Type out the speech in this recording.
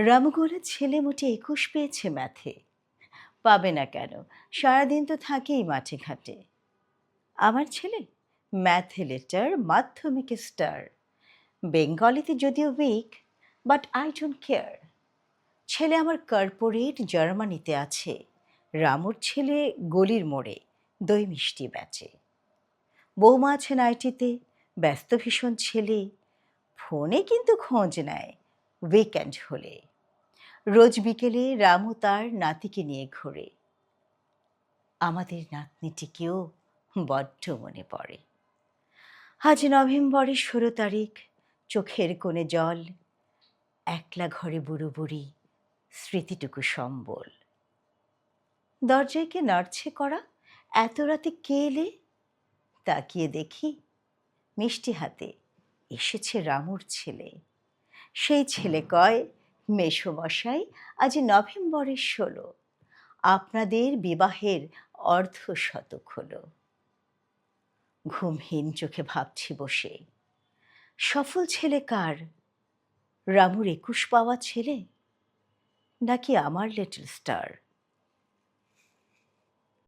রামগোলা ছেলে মোটে ২১ পেয়েছে ম্যাথে। পাবে না কেন? সারাদিন তো থাকেই মাঠে ঘাটে। আমার ছেলে ম্যাথে লেটার, মাধ্যমিকে স্টার। বেঙ্গলিতে যদিও weak, but I don't care. ছেলে আমার কর্পোরেট জার্মানিতে আছে। রামুর ছেলে গলির মোড়ে দই মিষ্টি বেচে। বৌমা আছেন আইটিতে, ব্যস্ত ভীষণ ছেলে। ফোনে কিন্তু খোঁজ নেয় উইকেন্ড হলে। রোজ বিকেলে রামু তার নাতিকে নিয়ে ঘোরে। আমাদের নাতনিটিকেও বড্ড মনে পড়ে। আজ নভেম্বরের ১৬ তারিখ, চোখের কোণে জল। একলা ঘরে বুড়ো বুড়ি, স্মৃতিটুকু সম্বল। দরজায় কে নাড়ছে কড়া? এত রাতে কে এলে? তাকিয়ে দেখি, মিষ্টি হাতে এসেছে রামুর ছেলে। সেই ছেলে কয়, মেসোমশাই, আজ নভেম্বরের ১৬, আপনাদের বিবাহের অর্ধশতক হলো। ঘুমহীন চোখে ভাবছি বসে, সফল ছেলে কার? রামুর ২১ পাওয়া ছেলে, নাকি আমার লিটল স্টার?